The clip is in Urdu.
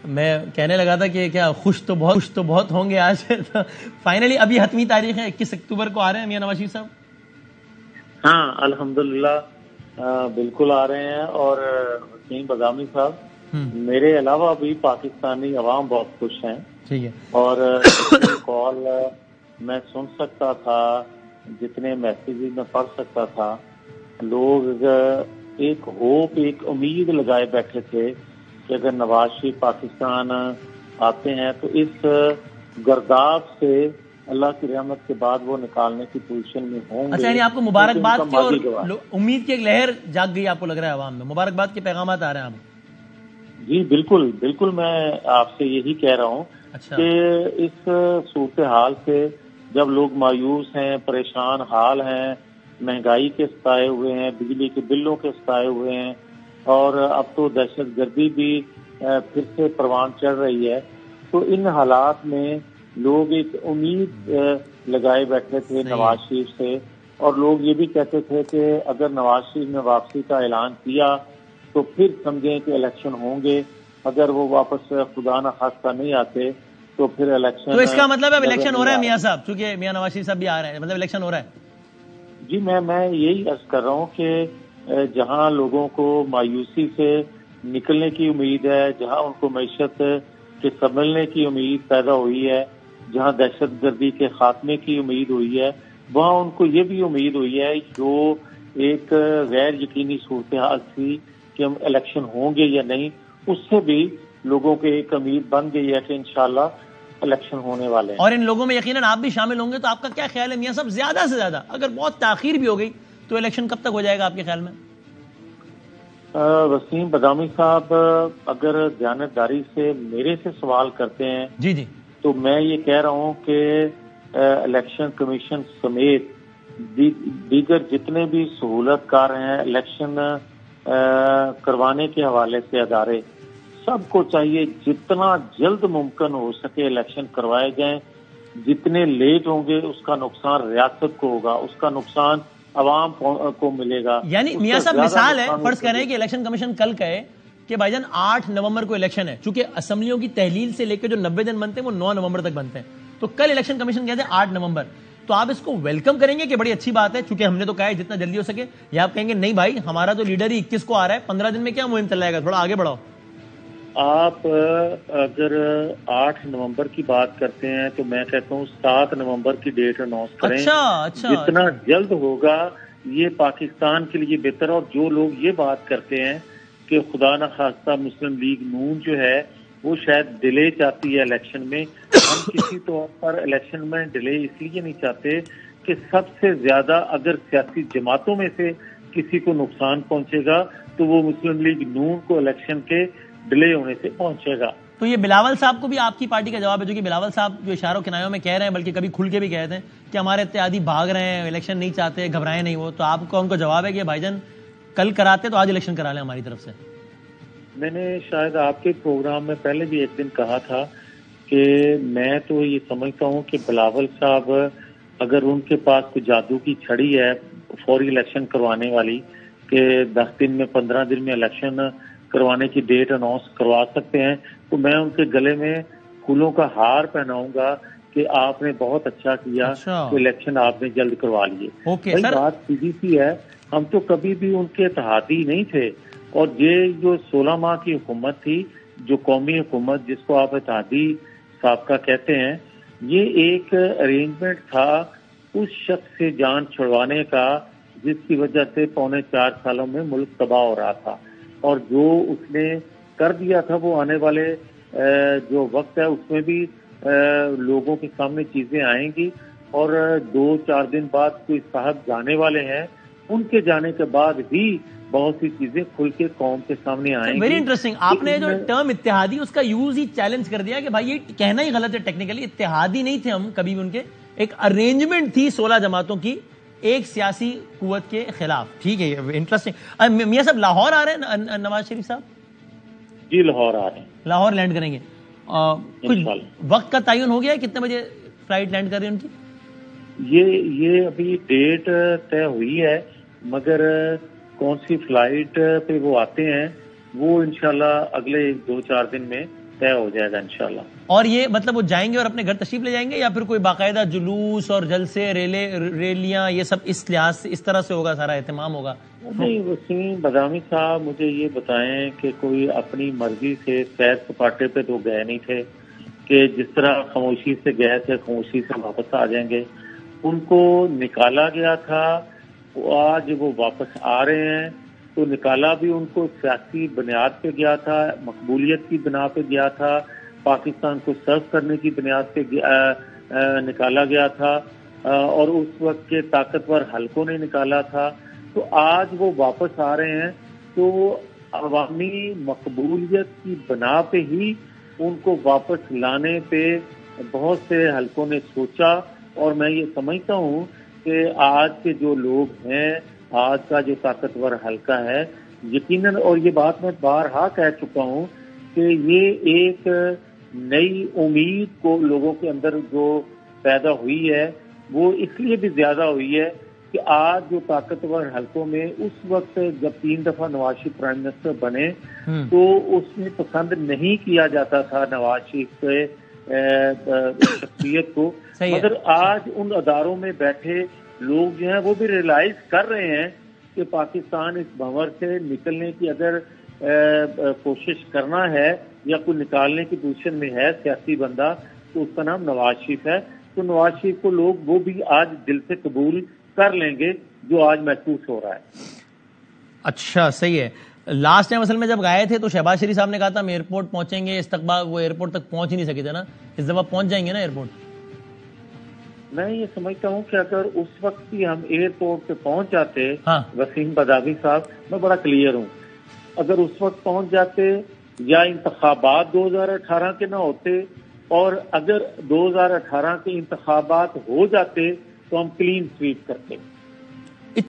میں کہنے لگا تھا کہ کیا خوش تو بہت ہوں گے آج. فائنلی ابھی حتمی تاریخ ہے 21 اکتوبر کو آ رہے ہیں میاں نواز شریف صاحب. ہاں الحمدللہ بالکل آ رہے ہیں. اور وسیم بادامی صاحب میرے علاوہ بھی پاکستانی عوام بہت خوش ہیں. ٹھیک ہے. اور جتنے کال میں سن سکتا تھا, جتنے میسیجز میں پڑھ سکتا تھا, لوگ ایک ہوپ, ایک امید لگائے بیٹھے تھے کہ اگر نواز شریف پاکستان آتے ہیں تو اس گرداب سے اللہ کی رحمت کے بعد وہ نکالنے کی پوزیشن میں ہوں گے. اچھا, یعنی آپ کو مبارکباد کی اور امید کی ایک لہر جاگ گئی آپ کو لگ رہا ہے عوام میں, مبارکباد کے پیغامات آ رہے ہیں آپ. جی بالکل میں آپ سے یہی کہہ رہا ہوں کہ اس صورتحال سے جب لوگ مایوس ہیں, پریشان حال ہیں, مہنگائی کے ستائے ہوئے ہیں, بجلی کے بلوں کے ستائے ہوئے ہیں, اور اب تو دہشت گردی بھی پھر سے پروان چڑھ رہی ہے, تو ان حالات میں لوگ ایک امید لگائے بیٹھے تھے نواز شریف سے. اور لوگ یہ بھی کہتے تھے کہ اگر نواز شریف نے واپسی کا اعلان کیا تو پھر سمجھیں کہ الیکشن ہوں گے, اگر وہ واپس خدا نہ خواستہ نہیں آتے تو پھر الیکشن. تو اس کا مطلب اب الیکشن ہو رہا ہے میاں صاحب, چونکہ میاں نواز شریف صاحب بھی آ رہے ہیں, مطلب الیکشن ہو رہا ہے. جی میں یہی عرض کر رہا ہوں کہ جہاں لوگوں کو مایوسی سے نکلنے کی امید ہے, جہاں ان کو معیشت کے سنبھلنے کی امید پیدا ہوئی ہے, جہاں دہشت گردی کے خاتمے کی امید ہوئی ہے, وہاں ان کو یہ بھی امید ہوئی ہے جو ایک غیر یقینی صورتحال تھی کہ ہم الیکشن ہوں گے یا نہیں, اس سے بھی لوگوں کے ایک امید بن گئی ہے کہ انشاءاللہ الیکشن ہونے والے ہیں. اور ان لوگوں میں یقیناً آپ بھی شامل ہوں گے, تو آپ کا کیا خیال ہے میاں صاحب, زیادہ سے زیادہ اگر بہت تاخیر بھی ہو گئی تو الیکشن کب تک ہو جائے گا آپ کے خیال میں؟ وسیم بادامی صاحب اگر دیانتداری سے میرے سے سوال کرتے ہیں جی تو میں یہ کہہ رہا ہوں کہ الیکشن کمیشن سمیت دیگر جتنے بھی سہولت کار ہیں الیکشن کروانے کے حوالے سے ادارے, سب کو چاہیے جتنا جلد ممکن ہو سکے الیکشن کروائے جائیں. جتنے لیٹ ہوں گے اس کا نقصان ریاست کو ہوگا, اس کا نقصان عوام کو ملے گا. یعنی میاں صاحب مثال ہے, فرض کریں کہ الیکشن کمیشن کل کہے کہ بھائی جان 8 نومبر کو الیکشن ہے, چونکہ اسمبلیوں کی تحلیل سے لے کے جو 90 دن بنتے ہیں وہ 9 نومبر تک بنتے ہیں, تو کل الیکشن کمیشن کہتے ہیں 8 نومبر, تو آپ اس کو ویلکم کریں گے کہ بڑی اچھی بات ہے چونکہ ہم نے تو کہا ہے جتنا جلدی ہو سکے, یا آپ کہیں گے نہیں بھائی ہمارا تو لیڈر ہی 21 کو آ رہا ہے, 15 دن میں کیا مہم چلائے گا, تھوڑا آگے بڑھاؤ. آپ اگر 8 نومبر کی بات کرتے ہیں تو میں کہتا ہوں 7 نومبر کی ڈیٹ اناؤنس کریں. جتنا جلد ہوگا یہ پاکستان کے لیے بہتر. اور جو لوگ یہ بات کرتے ہیں کہ خدا نہ خواستہ مسلم لیگ نون جو ہے وہ شاید ڈیلے چاہتی ہے الیکشن میں, ہم کسی طور پر الیکشن میں ڈیلے اس لیے نہیں چاہتے کہ سب سے زیادہ اگر سیاسی جماعتوں میں سے کسی کو نقصان پہنچے گا تو وہ مسلم لیگ نون کو الیکشن کے ڈیلے ہونے سے پہنچے گا. تو یہ بلاول صاحب کو بھی آپ کی پارٹی کا جواب ہے, جو کہ بلاول صاحب جو اشاروں کنایوں میں کہہ رہے ہیں, بلکہ کبھی کھل کے بھی کہتے ہیں کہ ہمارے اتحادی بھاگ رہے ہیں, الیکشن نہیں چاہتے, گھبرائے نہیں وہ, تو آپ کو ان کو جواب ہے کہ بھائی جان کل کراتے تو آج الیکشن کرا لیں ہماری طرف سے. میں نے شاید آپ کے پروگرام میں پہلے بھی ایک دن کہا تھا کہ میں تو یہ سمجھتا ہوں کہ بلاول صاحب اگر ان کے پاس کوئی جادو کی چھڑی ہے فوری الیکشن کروانے والی کہ 10 دن میں 15 دن میں الیکشن کروانے کی ڈیٹ اناؤنس کروا سکتے ہیں, تو میں ان کے گلے میں پھولوں کا ہار پہناؤں گا کہ آپ نے بہت اچھا کیا کہ الیکشن آپ نے جلد کروا لیے. بات سیدھی سی ہے, ہم تو کبھی بھی ان کے اتحادی نہیں تھے, اور یہ جو 16 ماہ کی حکومت تھی, جو قومی حکومت جس کو آپ اتحادی سابقہ کہتے ہیں, یہ ایک ارینجمنٹ تھا اس شخص سے جان چھڑوانے کا جس کی وجہ سے 4.25 سالوں میں ملک تباہ ہو رہا تھا. اور جو اس نے کر دیا تھا وہ آنے والے جو وقت ہے اس میں بھی لوگوں کے سامنے چیزیں آئیں گی, اور 2-4 دن بعد کوئی صاحب جانے والے ہیں, ان کے جانے کے بعد بھی بہت سی چیزیں کھل کے قوم کے سامنے آئیں گی. ویری انٹرسٹنگ, آپ نے جو ٹرم اتحادی اس کا یوز ہی چیلنج کر دیا کہ بھائی یہ کہنا ہی غلط ہے ٹیکنیکلی, اتحادی نہیں تھے ہم کبھی بھی, ان کے ایک ارینجمنٹ تھی 16 جماعتوں کی ایک سیاسی قوت کے خلاف. ٹھیک ہے, انٹرسٹنگ. میاں صاحب لاہور آ رہے ہیں نواز شریف صاحب؟ جی لاہور آ رہے ہیں, لاہور لینڈ کریں گے. کچھ وقت کا تعین ہو گیا ہے کتنے بجے فلائٹ لینڈ کر رہی ہے ان کی؟ یہ ابھی ڈیٹ طے ہوئی ہے, مگر کون سی فلائٹ پہ وہ آتے ہیں وہ انشاءاللہ اگلے 2-4 دن میں طے ہو جائے گا انشاءاللہ. اور یہ مطلب وہ جائیں گے اور اپنے گھر تشریف لے جائیں گے یا پھر کوئی باقاعدہ جلوس اور جلسے ریلیاں یہ سب اس لحاظ سے اس طرح سے ہوگا، سارا اہتمام ہوگا؟ نہیں وسیم بادامی صاحب مجھے یہ بتائیں کہ کوئی اپنی مرضی سے سیر سپاٹے پہ تو گئے نہیں تھے کہ جس طرح خاموشی سے گئے تھے خاموشی سے واپس آ جائیں گے. ان کو نکالا گیا تھا، آج وہ واپس آ رہے ہیں تو نکالا بھی ان کو سیاسی بنیاد پہ گیا تھا، مقبولیت کی بنا پہ گیا تھا، پاکستان کو سرو کرنے کی بنیاد پہ نکالا گیا تھا اور اس وقت کے طاقتور حلقوں نے نکالا تھا. تو آج وہ واپس آ رہے ہیں تو عوامی مقبولیت کی بنا پہ ہی ان کو واپس لانے پہ بہت سے حلقوں نے سوچا. اور میں یہ سمجھتا ہوں کہ آج کے جو لوگ ہیں، آج کا جو طاقتور حلقہ ہے، یقیناً، اور یہ بات میں بارہا کہہ چکا ہوں کہ یہ ایک نئی امید کو لوگوں کے اندر جو پیدا ہوئی ہے وہ اس لیے بھی زیادہ ہوئی ہے کہ آج جو طاقتور حلقوں میں اس وقت جب 3 دفعہ نواز شریف پرائم منسٹر بنے تو اس میں پسند نہیں کیا جاتا تھا نواز شریف کے شخصیت کو، مگر آج ان اداروں میں بیٹھے لوگ جو ہیں وہ بھی ریئلائز کر رہے ہیں کہ پاکستان اس بھنور سے نکلنے کی اگر کوشش کرنا ہے یا کوئی نکالنے کی پوزیشن میں ہے سیاسی بندہ تو اس کا نام نواز شریف ہے. تو نواز شریف کو لوگ وہ بھی آج دل سے قبول کر لیں گے جو آج محسوس ہو رہا ہے. اچھا صحیح ہے. لاسٹ ٹائم اصل میں جب گئے تھے تو شہباز شریف صاحب نے کہا تھا ہم ایئرپورٹ پہنچیں گے، استقبال وہ ایئرپورٹ تک پہنچ ہی نہیں سکے تھے نا، اس دفعہ پہنچ جائیں گے نا ایئرپورٹ؟ میں یہ سمجھتا ہوں کہ اگر اس وقت بھی ہم ایئرپورٹ پہ پہنچ جاتے وسیم بادامی صاحب، میں بڑا کلیئر ہوں، اگر اس وقت پہنچ جاتے یا انتخابات 2018 کے نہ ہوتے اور اگر 2018 کے انتخابات ہو جاتے تو ہم کلین سویپ کرتے.